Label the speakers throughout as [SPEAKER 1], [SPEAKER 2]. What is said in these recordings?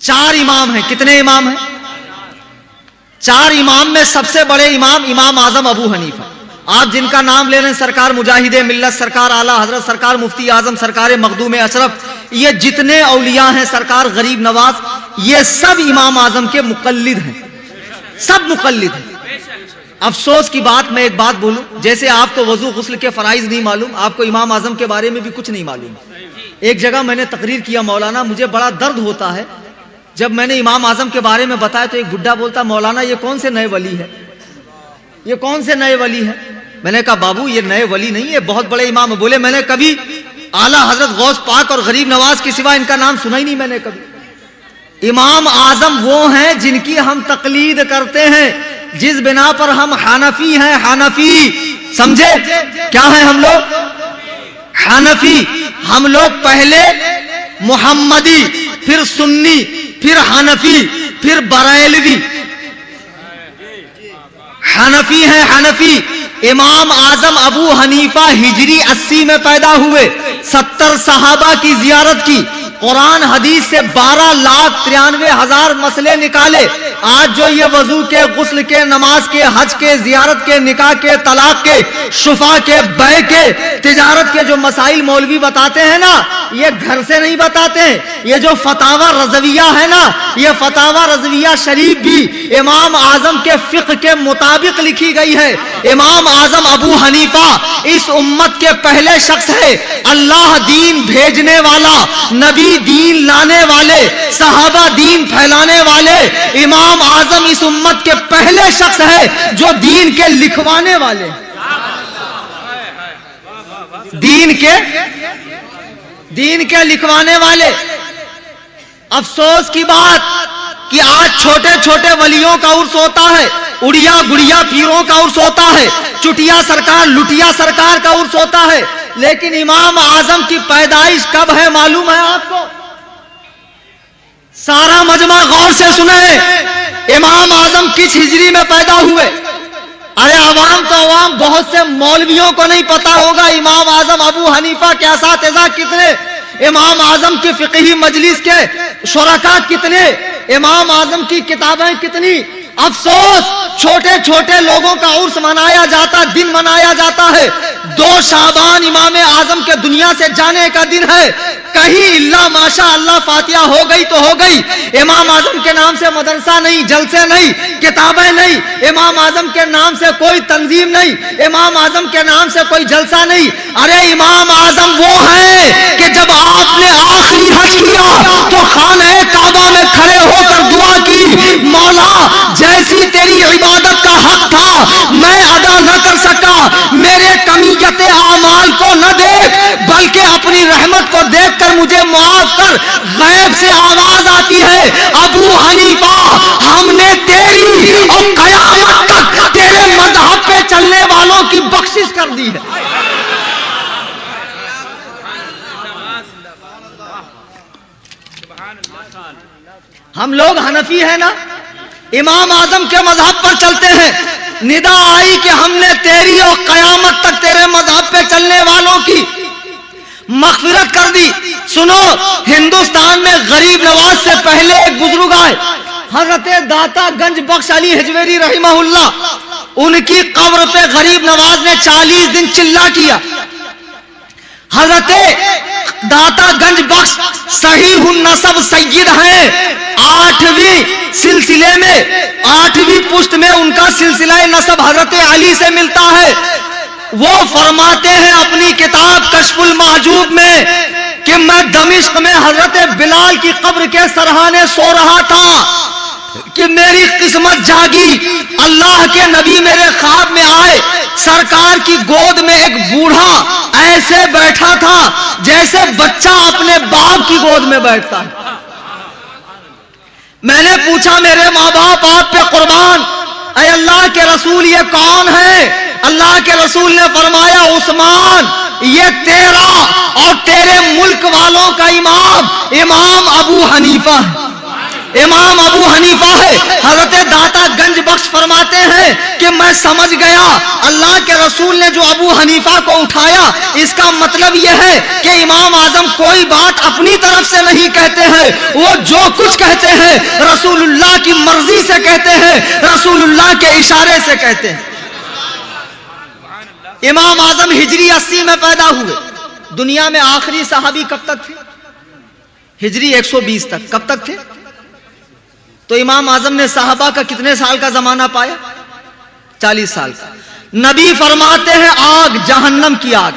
[SPEAKER 1] 4 امام ہیں. کتنے امام ہیں؟ 4 امام میں سب سے بڑے امام امام اعظم ابو حنیفہ. آپ جن کا نام لے رہے ہیں سرکار مجاہد ملت، سرکار اعلیٰ حضرت سرکار مفتی اعظم سرکار مخدوم اشرف، یہ جتنے اولیاء ہیں سرکار غریب نواز، یہ سب امام اعظم کے مقلد ہیں، سب مقلد ہیں. افسوس کی بات، میں ایک بات بولوں، جیسے آپ کو وضو غسل کے فرائض نہیں معلوم، آپ کو امام اعظم کے بارے میں بھی کچھ نہیں معلوم. ایک جگہ میں نے تقریر کیا مولانا، مجھے بڑا درد ہوتا ہے جب میں نے امام اعظم کے بارے میں بتایا تو ایک بڈھا بولتا مولانا یہ کون سے نئے ولی ہے، یہ کون سے نئے ولی ہے. میں نے کہا بابو یہ نئے ولی نہیں، یہ بہت بڑے امام ہیں. بولے میں نے کبھی اعلیٰ حضرت غوث پاک اور غریب نواز کے سوا ان کا نام سنا ہی نہیں میں نے کبھی. امام اعظم وہ ہیں جن کی ہم تقلید کرتے ہیں، جس بنا پر ہم حنفی ہیں. حنفی سمجھے کیا ہیں ہم لوگ؟ حنفی. ہم لوگ پہلے محمدی، پھر سنی، پھر حنفی، پھر بریلوی. حنفی ہیں حنفی. امام اعظم ابو حنیفہ ہجری 80 میں پیدا ہوئے، 70 صحابہ کی زیارت کی، قرآن حدیث سے 12,93,000 مسئلے نکالے. آج جو یہ وضو کے، غسل کے، نماز کے، حج کے، زیارت کے، نکاح کے، طلاق کے، شفا کے، بیع کے، تجارت کے جو مسائل مولوی بتاتے ہیں نا، یہ گھر سے نہیں بتاتے ہیں. یہ جو فتاوی رضویہ ہے نا، یہ فتاوی رضویہ شریف بھی امام اعظم کے فقہ کے مطابق لکھی گئی ہے. امام اعظم ابو حنیفہ اس امت کے پہلے شخص ہے، اللہ دین بھیجنے والا، نبی دین لانے والے، صحابہ دین پھیلانے والے. امام اعظم اس امت کے پہلے شخص ہے جو دین کے لکھوانے والے، دین کے لکھوانے والے. افسوس کی بات کہ آج چھوٹے چھوٹے ولیوں کا عرس ہوتا ہے، اڑیا گڑیا پیروں کا عرس ہوتا ہے، چٹیا سرکار لٹیا سرکار کا عرس ہوتا ہے. لیکن امام اعظم کی پیدائش کب ہے معلوم ہے آپ کو؟ سارا مجمع غور سے سنیں، امام اعظم کس ہجری میں پیدا ہوئے؟ ارے عوام تو عوام، بہت سے مولویوں کو نہیں پتا ہوگا امام اعظم ابو حنیفہ کے اساتذہ کتنے، امام اعظم کی فقہی مجلس کے شرکاء کتنے، امام اعظم کی کتابیں کتنی. افسوس چھوٹے چھوٹے لوگوں کا عرس منایا جاتا، دن منایا جاتا ہے. 2 شعبان امام اعظم کے دنیا سے جانے کا دن ہے. کہیں اللہ ماشاء اللہ فاتحہ ہو گئی تو ہو گئی. امام اعظم کے نام سے مدرسہ نہیں، جلسے نہیں، کتابیں نہیں، امام اعظم کے نام سے کوئی تنظیم نہیں، امام اعظم کے نام سے کوئی جلسہ نہیں. ارے امام اعظم وہ ہیں کہ جب آپ نے آخری حج کیا تو خانہ کعبہ میں کھڑے ہو کر دعا کی، مولا جیسی تیری عبادت کا حق تھا میں ادا نہ کر سکا، میرے کمیت اعمال کو نہ دیکھ بلکہ اپنی رحمت کو دیکھ کر مجھے معاف کر. غیب سے آواز آتی ہے ابو حنیفہ ہم نے تیری اور قیامت تک تیرے مذہب پہ چلنے والوں کی بخشش کر دی ہے. ہم لوگ حنفی ہیں نا، امام اعظم کے مذہب پر چلتے ہیں. ندا آئی کہ ہم نے تیری اور قیامت تک تیرے مذہب پہ چلنے والوں کی مغفرت کر دی. سنو، ہندوستان میں غریب نواز سے پہلے ایک بزرگ آئے، حضرت داتا گنج بخش علی حجویری رحمہ اللہ. ان کی قبر پہ غریب نواز نے 40 دن چلا کیا. حضرت داتا گنج بخش صحیح النسب سید ہیں، 8ویں سلسلے میں، 8ویں پشت میں ان کا سلسلہ نسب حضرت علی سے ملتا ہے. وہ فرماتے ہیں اپنی کتاب کشف المحجوب میں کہ میں دمشق میں حضرت بلال کی قبر کے سرحانے سو رہا تھا کہ میری قسمت جاگی. اللہ کے نبی میرے خواب میں آئے، سرکار کی گود میں ایک بوڑھا ایسے بیٹھا تھا جیسے بچہ اپنے باپ کی گود میں بیٹھتا ہے. میں نے پوچھا میرے ماں باپ آپ پہ قربان، اے اللہ کے رسول یہ کون ہے؟ اللہ کے رسول نے فرمایا عثمان، یہ تیرا اور تیرے ملک والوں کا امام ابو حنیفہ ہے. امام ابو حنیفہ ہے۔ حضرت داتا گنج بخش فرماتے ہیں کہ میں سمجھ گیا اللہ کے رسول نے جو ابو حنیفہ کو اٹھایا اس کا مطلب یہ ہے کہ امام اعظم کوئی بات اپنی طرف سے نہیں کہتے ہیں، وہ جو کچھ کہتے ہیں رسول اللہ کی مرضی سے کہتے ہیں، رسول اللہ کے اشارے سے کہتے ہیں۔ امام اعظم ہجری 80 میں پیدا ہوئے۔ دنیا میں آخری صحابی کب تک تھے؟ ہجری 120 تک۔ کب تک تھے؟ تو امام اعظم نے صحابہ کا کتنے سال کا زمانہ پایا؟ 40 سال کا۔ نبی فرماتے ہیں آگ، جہنم کی آگ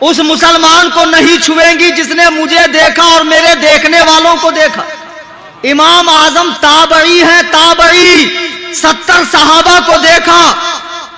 [SPEAKER 1] اس مسلمان کو نہیں چھوئیں گی جس نے مجھے دیکھا اور میرے دیکھنے والوں کو دیکھا۔ امام اعظم تابعی ہیں، تابعی 70 صحابہ کو دیکھا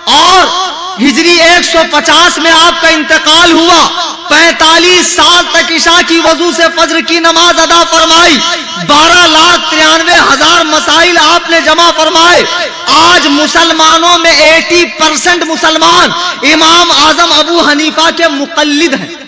[SPEAKER 1] اور ہجری 150 میں آپ کا انتقال ہوا۔ 45 سال تک عشاء کی وضو سے فجر کی نماز ادا فرمائی۔ 12,93,000 مسائل آپ نے جمع فرمائے۔ آج مسلمانوں میں 80% مسلمان امام اعظم ابو حنیفہ کے مقلد ہیں۔